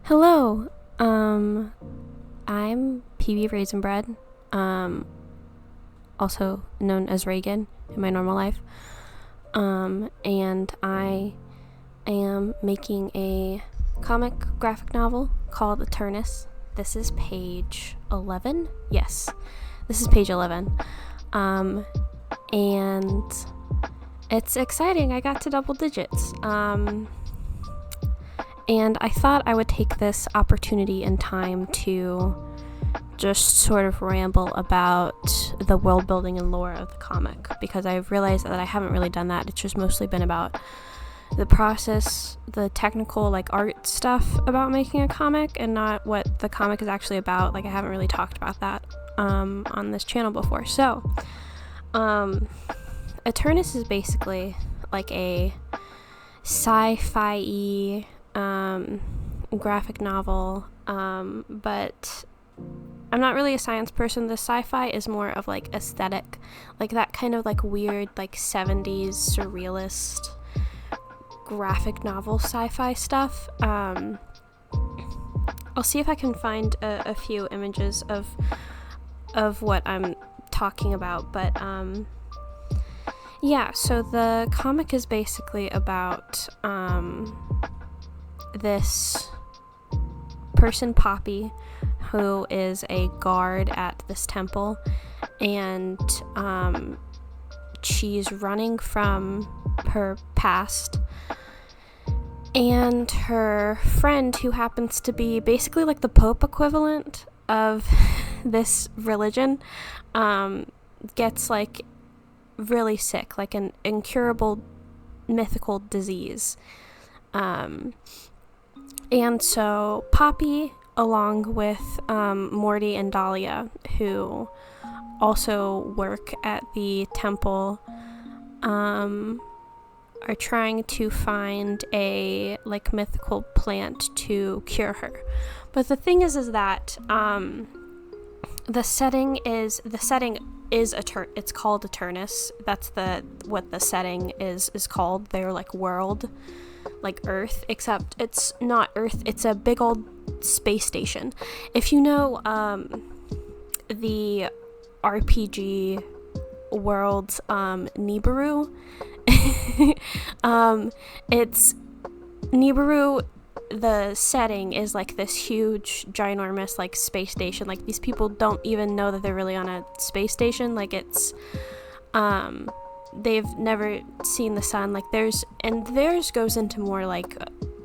Hello, I'm PB Raisin Bread, also known as Reagan in my normal life, and I am making a comic graphic novel called Eternus. This is page 11? Yes, this is page 11, and it's exciting. I got to double digits, and I thought I would take this opportunity and time to just sort of ramble about the world building and lore of the comic, because I've realized that I haven't really done that. It's just mostly been about the process, the technical, art stuff about making a comic, and not what the comic is actually about. I haven't really talked about that on this channel before. So, Eternus is basically a sci-fi graphic novel, but I'm not really a science person. The sci-fi is more of aesthetic, that kind of weird 70s surrealist graphic novel sci-fi stuff. I'll see if I can find a few images of what I'm talking about, but yeah, so the comic is basically about this person, Poppy, who is a guard at this temple, and she's running from her past, and her friend, who happens to be basically the Pope equivalent of this religion, gets really sick, an incurable mythical disease. And so Poppy, along with Morty and Dahlia, who also work at the temple, are trying to find a mythical plant to cure her. But the thing is that the setting is it's called Eternus. That's what the setting is called. They're world, Earth, except it's not Earth. It's a big old space station. If you know the RPG world Nibiru, it's Nibiru. The setting is this huge, ginormous space station. These people don't even know that they're really on a space station. It's they've never seen the sun. Theirs goes into more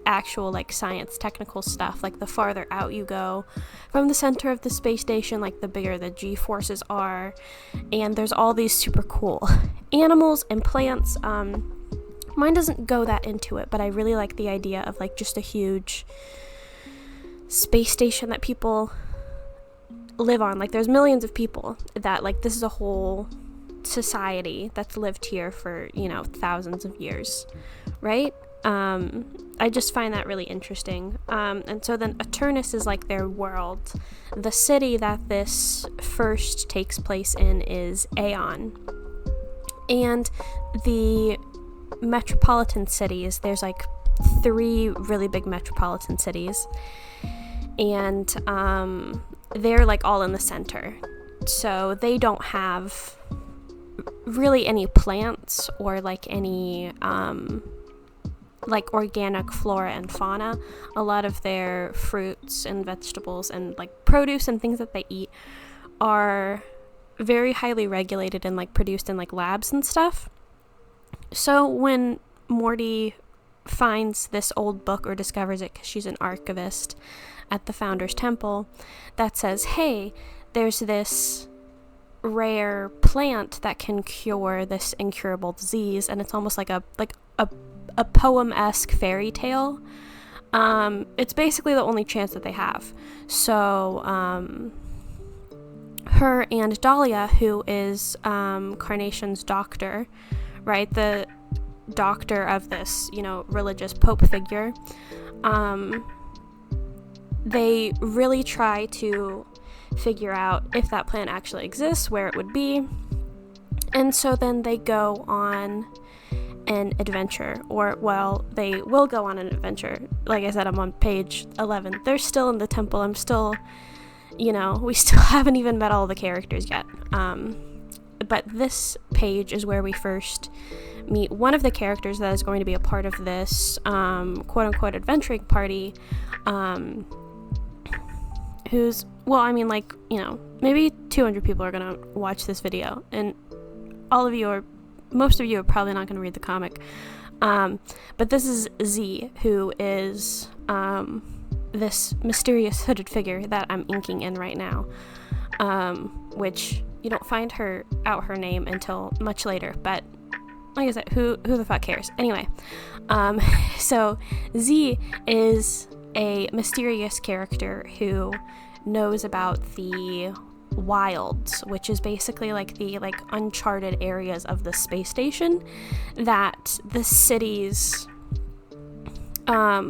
actual science, technical stuff. The farther out you go from the center of the space station, the bigger the G-forces are, and there's all these super cool animals and plants. Mine doesn't go that into it, but I really like the idea of just a huge space station that people live on. There's millions of people that this is a whole society that's lived here for thousands of years, right? I just find that really interesting. And so then Eternus is their world. The city that this first takes place in is Aeon, and the metropolitan cities, there's 3 really big metropolitan cities, and they're all in the center, so they don't have really any plants or any organic flora and fauna. A lot of their fruits and vegetables and produce and things that they eat are very highly regulated and produced in labs and stuff. So when Morty finds this old book, or discovers it because she's an archivist at the Founder's Temple, that says, hey, there's this rare plant that can cure this incurable disease, and it's almost like a poem-esque fairy tale. It's basically the only chance that they have. So her and Dahlia, who is Carnation's doctor, right, the doctor of this religious pope figure, they really try to figure out if that plant actually exists, where it would be. And so then they go on an adventure, or, well, they will go on an adventure. Like I said, I'm on page 11. They're still in the temple. I'm still, we still haven't even met all the characters yet. But this page is where we first meet one of the characters that is going to be a part of this quote-unquote adventuring party, who's, well, I mean, like, maybe 200 people are gonna watch this video, and most of you are probably not gonna read the comic, but this is Z, who is this mysterious hooded figure that I'm inking in right now, which you don't find her name until much later, but like I said, who the fuck cares? Anyway, so Z is a mysterious character who knows about the wilds, which is basically like the uncharted areas of the space station that the cities are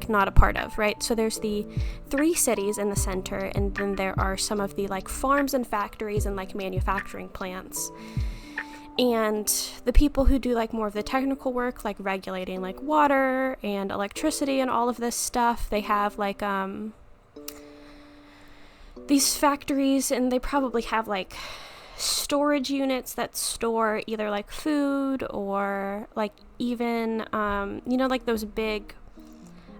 not a part of, right? So there's the 3 cities in the center, and then there are some of the farms and factories and manufacturing plants. And the people who do more of the technical work, like regulating water and electricity and all of this stuff, they have these factories, and they probably have storage units that store either food or even those big,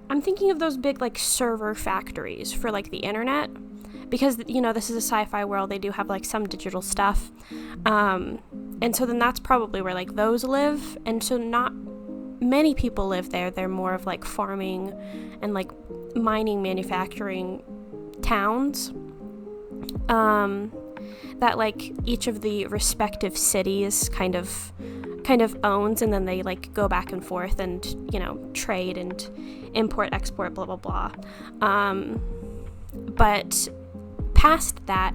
I'm thinking of those big server factories for the internet, because this is a sci-fi world. They do have some digital stuff, and so then that's probably where those live, and so not many people live there. They're more of farming and mining, manufacturing towns that each of the respective cities kind of owns, and then they go back and forth and trade and import, export, blah blah blah. But past that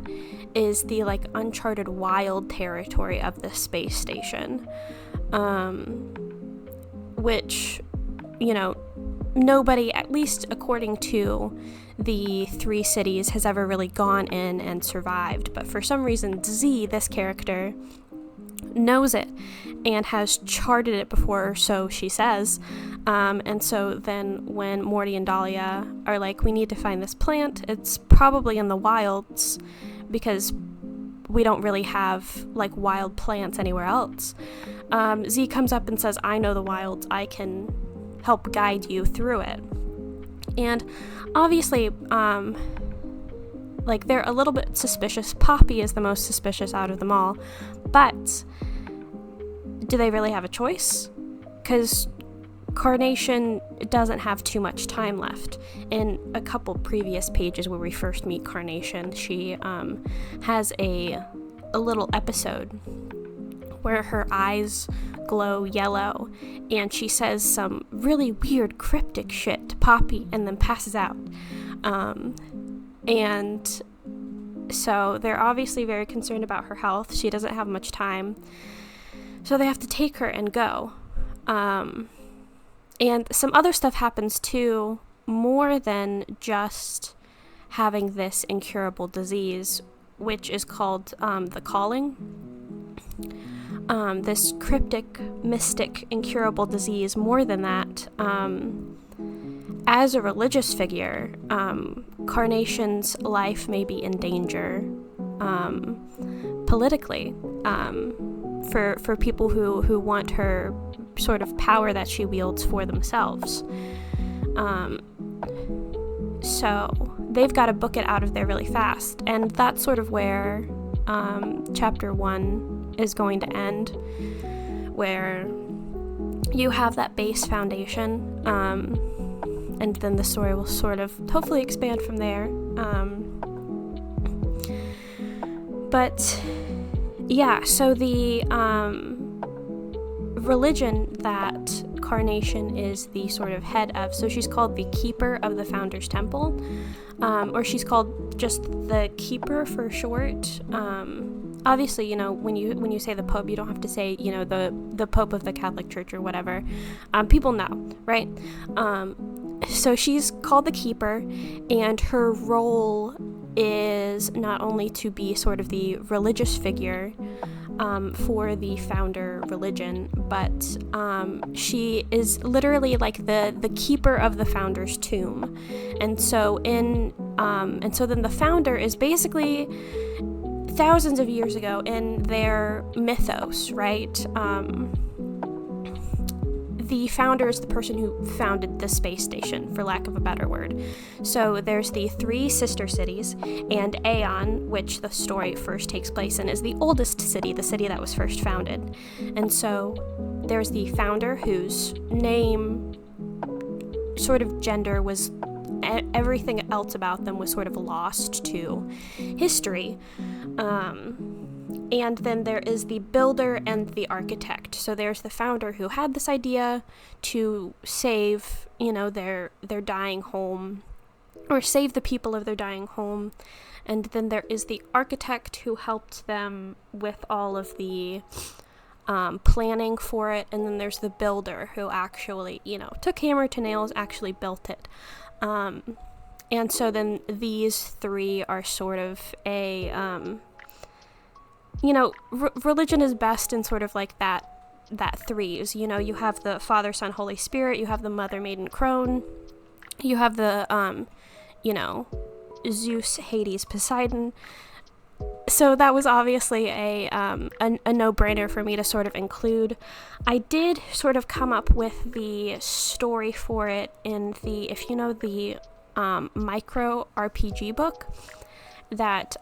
is the uncharted wild territory of the space station, which nobody, at least according to the 3 cities, has ever really gone in and survived. But for some reason, Z, this character, knows it and has charted it before, so she says. And so then when Morty and Dahlia are we need to find this plant, it's probably in the wilds, because we don't really have wild plants anywhere else. Z comes up and says, I know the wilds, I can help guide you through it. And obviously, they're a little bit suspicious. Poppy is the most suspicious out of them all, but do they really have a choice? Because Carnation doesn't have too much time left. In a couple previous pages where we first meet Carnation, she has a little episode where her eyes glow yellow, and she says some really weird cryptic shit to Poppy and then passes out. And so they're obviously very concerned about her health. She doesn't have much time, so they have to take her and go. And some other stuff happens too, more than just having this incurable disease, which is called the Calling. This cryptic, mystic, incurable disease. More than that, as a religious figure, Carnation's life may be in danger politically, for people who want her sort of power that she wields for themselves. So they've got to book it out of there really fast, and that's sort of where chapter 1 is going to end, where you have that base foundation, and then the story will sort of hopefully expand from there. But yeah, so the religion that Carnation is the sort of head of, so she's called the Keeper of the Founder's Temple, or she's called just the Keeper for short. Obviously, when you say the Pope, you don't have to say, the Pope of the Catholic Church or whatever. People know, right? So she's called the Keeper, and her role is not only to be sort of the religious figure for the founder religion, but she is literally like the keeper of the founder's tomb. And so then the founder is basically thousands of years ago in their mythos, right? The founder is the person who founded the space station, for lack of a better word. So there's the 3 sister cities, and Aeon, which the story first takes place in, is the oldest city, the city that was first founded. And so there's the founder, whose name, sort of gender, was everything else about them was sort of lost to history. And then there is the builder and the architect. So there's the founder who had this idea to save, their dying home, or save the people of their dying home. And then there is the architect who helped them with all of the planning for it. And then there's the builder who actually, took hammer to nails, actually built it. And so then these 3 are sort of a... religion is best in sort of like that threes. You have the Father, Son, Holy Spirit. You have the Mother, Maiden, Crone. You have the, Zeus, Hades, Poseidon. So that was obviously a no-brainer for me to sort of include. I did sort of come up with the story for it in the, if you know the micro RPG book that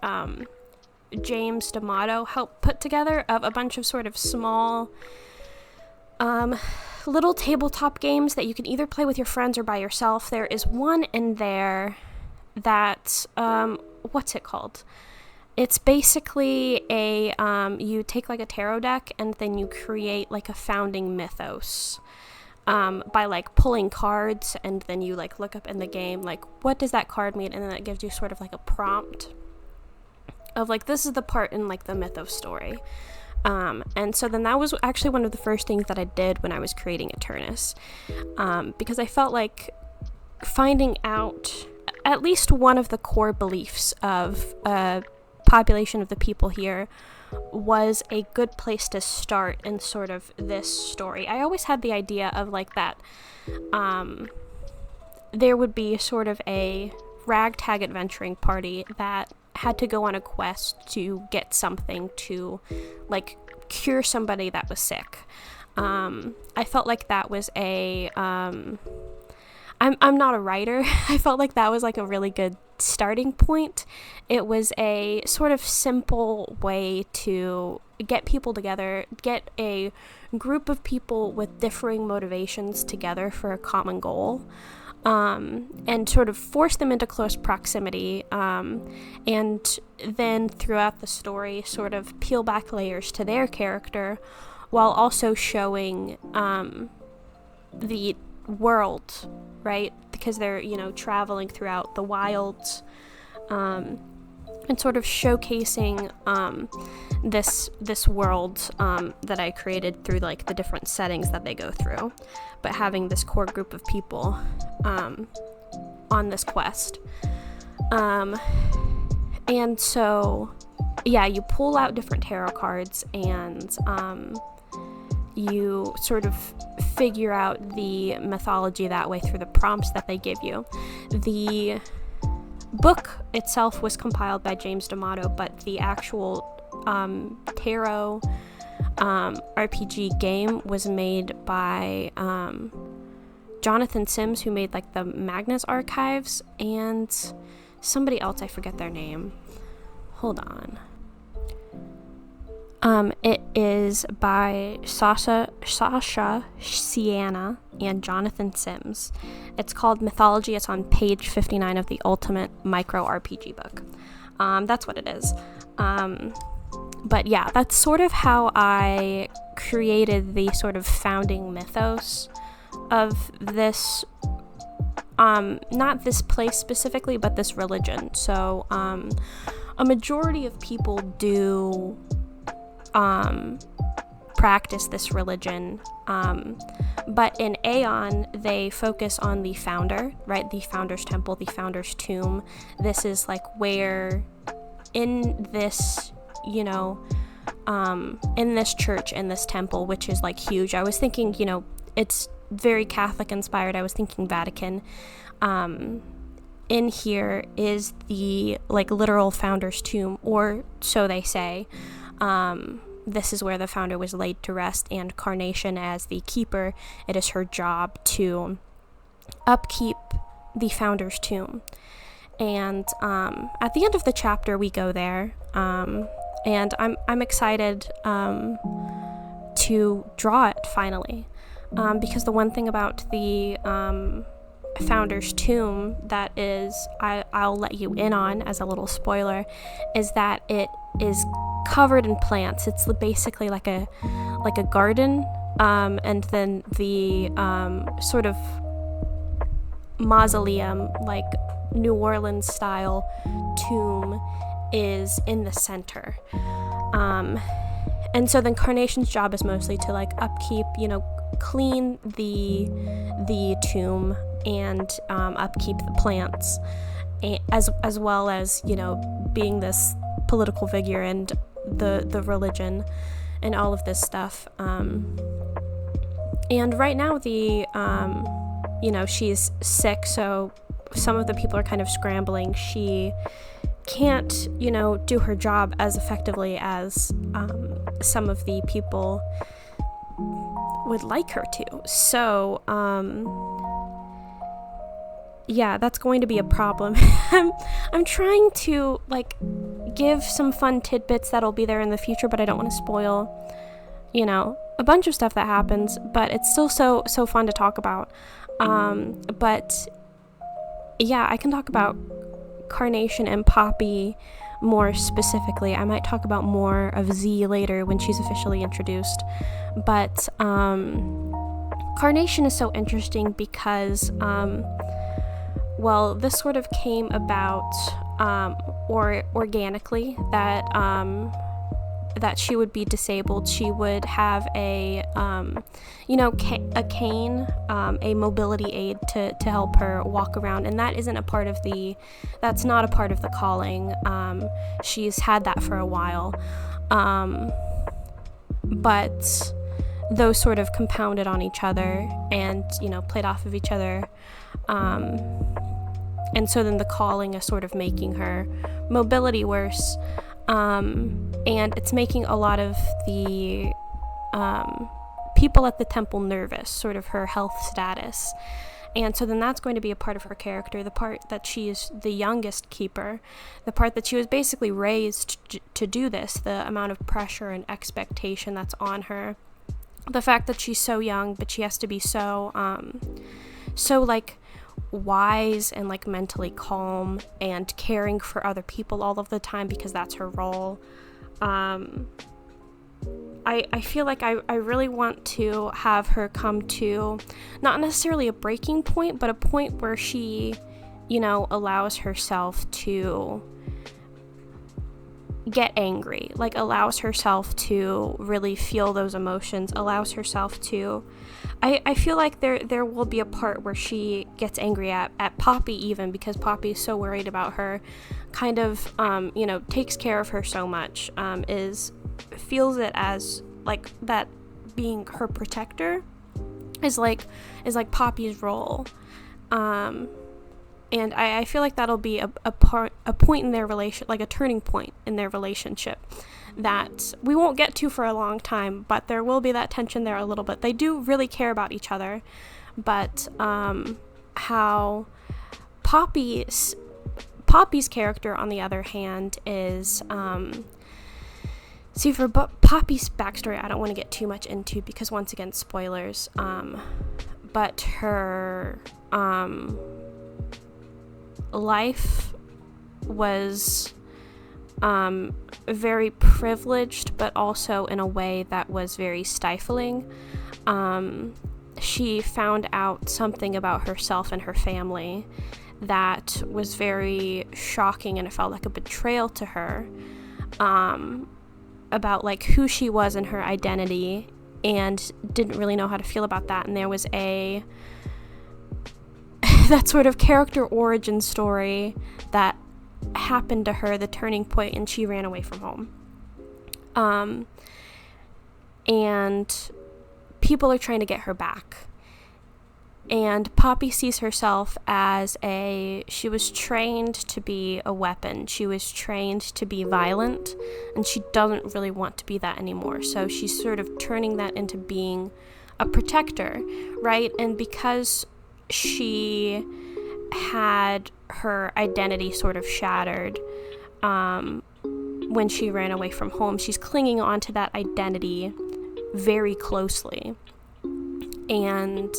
James D'Amato helped put together, of a bunch of sort of small little tabletop games that you can either play with your friends or by yourself. There is one in there that, what's it called? It's basically a, you take like a tarot deck and then you create like a founding mythos by like pulling cards, and then you like look up in the game, like, what does that card mean? And then it gives you sort of like a prompt of like, this is the part in like the mythos story. And so then that was actually one of the first things that I did when I was creating Eternus, because I felt like finding out at least one of the core beliefs of population of the people here was a good place to start in sort of this story. I always had the idea of like that there would be sort of a ragtag adventuring party that had to go on a quest to get something to like cure somebody that was sick. I felt like that was a I'm not a writer. I felt like that was like a really good starting point. It was a sort of simple way to get people together, get a group of people with differing motivations together for a common goal, and sort of force them into close proximity, and then throughout the story sort of peel back layers to their character while also showing the world, right? Because they're, traveling throughout the wilds, and sort of showcasing this world that I created through like the different settings that they go through, but having this core group of people on this quest. And so, yeah, you pull out different tarot cards and you sort of figure out the mythology that way through the prompts that they give you. The book itself was compiled by James D'Amato, but the actual tarot RPG game was made by Jonathan Sims, who made like the Magnus Archives, and somebody else, I forget their name. Hold on. It is by Sasha Sienna and Jonathan Sims. It's called Mythology. It's on page 59 of the Ultimate Micro RPG book. That's what it is. But yeah, that's sort of how I created the sort of founding mythos of this, not this place specifically, but this religion. So, a majority of people do practice this religion, but in Aeon they focus on the founder, right? The founder's temple, the founder's tomb. This is like where in this in this church, in this temple, which is like huge. I was thinking, it's very Catholic inspired. I was thinking Vatican. In here is the like literal founder's tomb, or so they say. This is where the founder was laid to rest, and Carnation, as the keeper, it is her job to upkeep the founder's tomb. And at the end of the chapter, we go there, and I'm excited to draw it finally, because the one thing about the founder's tomb that is I'll let you in on as a little spoiler is that it is covered in plants. It's basically like a garden, and then the sort of mausoleum, like New Orleans style tomb, is in the center. And so then Carnation's job is mostly to like upkeep, clean the tomb and upkeep the plants, as well as being this political figure and the religion and all of this stuff. And right now she's sick, so some of the people are kind of scrambling. She can't do her job as effectively as some of the people would like her to. So that's going to be a problem. I'm trying to give some fun tidbits that'll be there in the future, but I don't want to spoil a bunch of stuff that happens, but it's still so fun to talk about. But I can talk about Carnation and Poppy more specifically. I might talk about more of Z later when she's officially introduced. But Carnation is so interesting because this sort of came about organically, that she would be disabled. She would have a cane, a mobility aid to help her walk around, and that's not a part of the calling. She's had that for a while, but those sort of compounded on each other and played off of each other, and so then the calling is sort of making her mobility worse. And it's making a lot of the people at the temple nervous, sort of her health status. And so then that's going to be a part of her character, the part that she is the youngest keeper, the part that she was basically raised to do this, the amount of pressure and expectation that's on her, the fact that she's so young, but she has to be so wise and mentally calm and caring for other people all of the time, because that's her role. I feel like I really want to have her come to not necessarily a breaking point, but a point where she allows herself to get angry, allows herself to really feel those emotions, allows herself to I feel like there will be a part where she gets angry at Poppy, even because Poppy is so worried about her, kind of takes care of her so much, feels it as that being her protector is like Poppy's role, and I feel like that'll be a point in their relation, a turning point in their relationship that we won't get to for a long time, but there will be that tension there a little bit. They do really care about each other, but how Poppy's character, on the other hand, is for Poppy's backstory, I don't want to get too much into because, once again, spoilers, but her life was very privileged, but also in a way that was very stifling. She found out something about herself and her family that was very shocking, and it felt like a betrayal to her, about who she was and her identity, and didn't really know how to feel about that. And there was that sort of character origin story that happened to her, the turning point, and she ran away from home. And people are trying to get her back. And Poppy sees herself as she was trained to be a weapon. She was trained to be violent, and she doesn't really want to be that anymore. So she's sort of turning that into being a protector, right? And because she had her identity sort of shattered when she ran away from home, she's clinging on to that identity very closely. And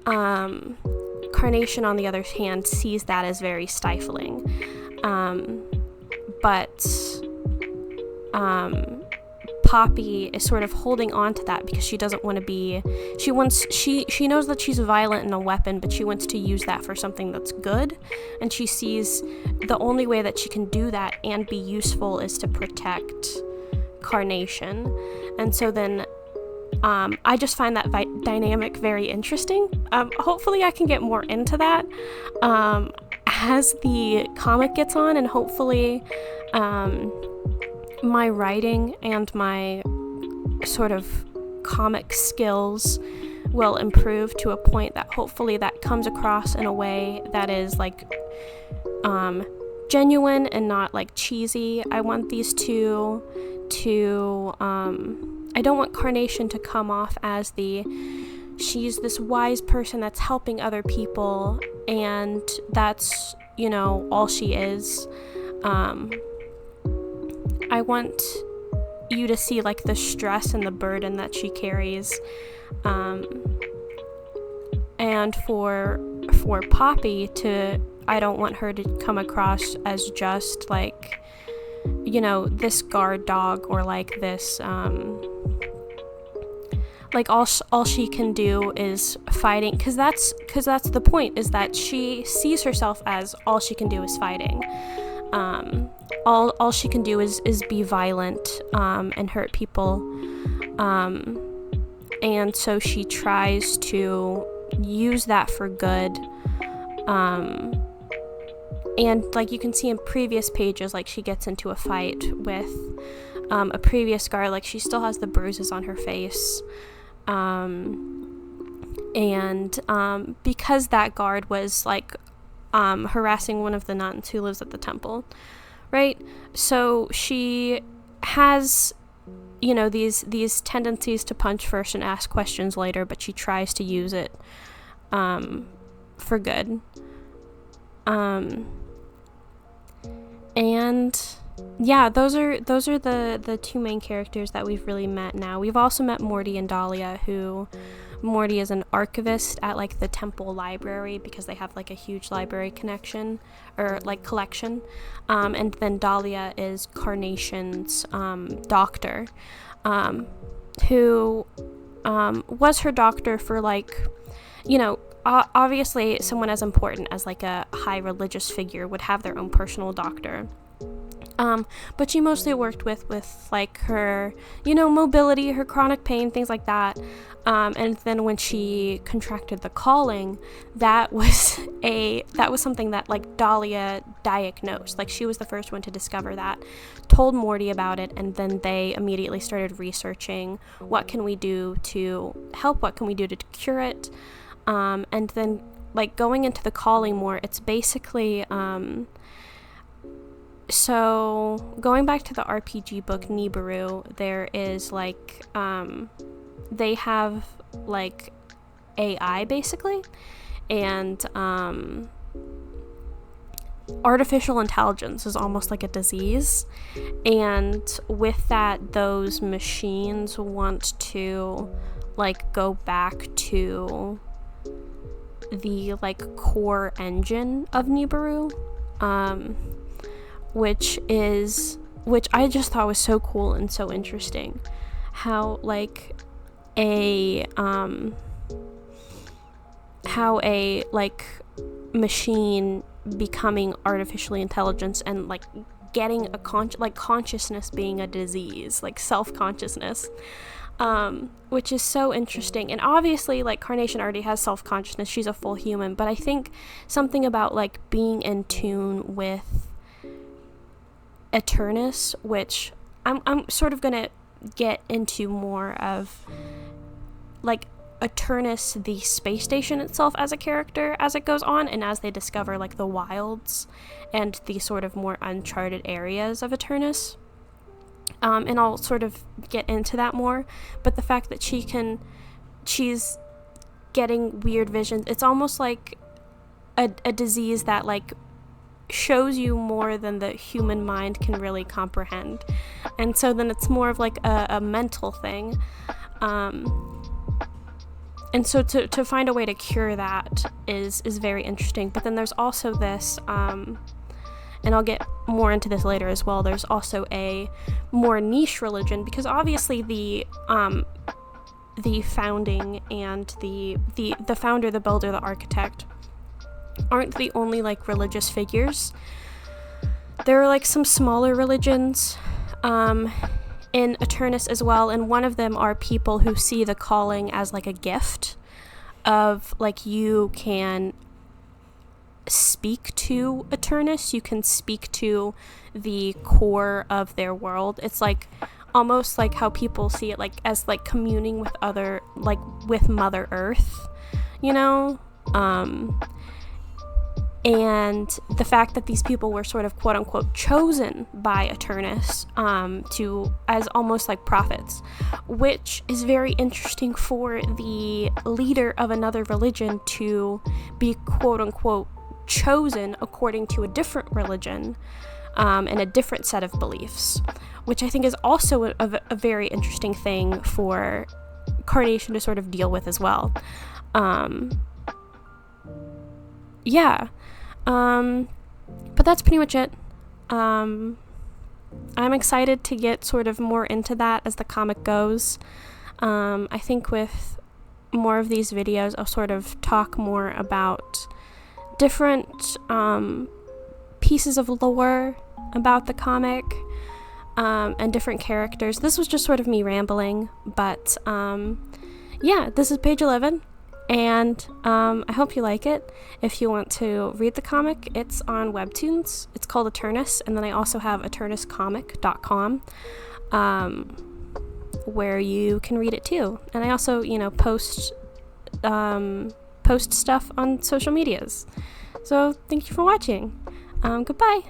Carnation, on the other hand, sees that as very stifling. But Poppy is sort of holding on to that because she doesn't want to be, she knows that she's violent and a weapon, but she wants to use that for something that's good. And she sees the only way that she can do that and be useful is to protect Carnation. And so then I just find that dynamic very interesting. Hopefully I can get more into that as the comic gets on, and hopefully my writing and my sort of comic skills will improve to a point that hopefully that comes across in a way that is like genuine and not like cheesy. I want these two to I don't want Carnation to come off as she's this wise person that's helping other people and that's, all she is. I want you to see like the stress and the burden that she carries. And for Poppy I don't want her to come across as just like, this guard dog or like this, like all she can do is fighting, because that's the point, is that she sees herself as all she can do is fighting. All she can do is be violent and hurt people, and so she tries to use that for good. And like you can see in previous pages, like she gets into a fight with a previous guard, like she still has the bruises on her face. And because that guard was like harassing one of the nuns who lives at the temple, right? So she has, these tendencies to punch first and ask questions later, but she tries to use it for good. And yeah, those are the two main characters that we've really met now. We've also met Morty and Dahlia, who Morty is an archivist at like the temple library because they have like a huge library connection or like collection. And then Dahlia is Carnation's doctor, who was her doctor for like, obviously someone as important as like a high religious figure would have their own personal doctor. But she mostly worked with like her, mobility, her chronic pain, things like that. And then when she contracted the calling, that was something that like Dahlia diagnosed. Like she was the first one to discover that, told Morty about it, and then they immediately started researching what can we do to help, what can we do to cure it. And then like going into the calling more, it's basically, so going back to the RPG book Nibiru, there is like, they have like AI basically, and artificial intelligence is almost like a disease, and with that those machines want to like go back to the like core engine of Nibiru, which I just thought was so cool and so interesting, how like a like machine becoming artificially intelligent and like getting a consciousness being a disease, like self-consciousness, which is so interesting. And obviously like Carnation already has self-consciousness, she's a full human, but I think something about like being in tune with Eternus, which I'm sort of gonna get into more of like Eternus, the space station itself, as a character as it goes on, and as they discover like the wilds and the sort of more uncharted areas of Eternus. And I'll sort of get into that more, but the fact that she's getting weird visions, it's almost like a disease that like shows you more than the human mind can really comprehend, and so then it's more of like a mental thing, and so to find a way to cure that is very interesting. But then there's also this, and I'll get more into this later as well, there's also a more niche religion, because obviously the founding and the founder, the builder, the architect aren't the only like religious figures. There are like some smaller religions in Eternus as well, and one of them are people who see the calling as like a gift of like, you can speak to Eternus, you can speak to the core of their world. It's like almost like how people see it, like as like communing with other, like with Mother Earth, you know. And the fact that these people were sort of quote unquote chosen by Eternus to as almost like prophets, which is very interesting for the leader of another religion to be quote unquote chosen according to a different religion and a different set of beliefs, which I think is also a very interesting thing for Carnation to sort of deal with as well. But that's pretty much it. I'm excited to get sort of more into that as the comic goes. I think with more of these videos, I'll sort of talk more about different pieces of lore about the comic, and different characters. This was just sort of me rambling, but this is page 11. And I hope you like it. If you want to read the comic, it's on Webtoons. It's called Eternus, and then I also have EternusComic.com, where you can read it too. And I also, post stuff on social medias. So thank you for watching. Goodbye.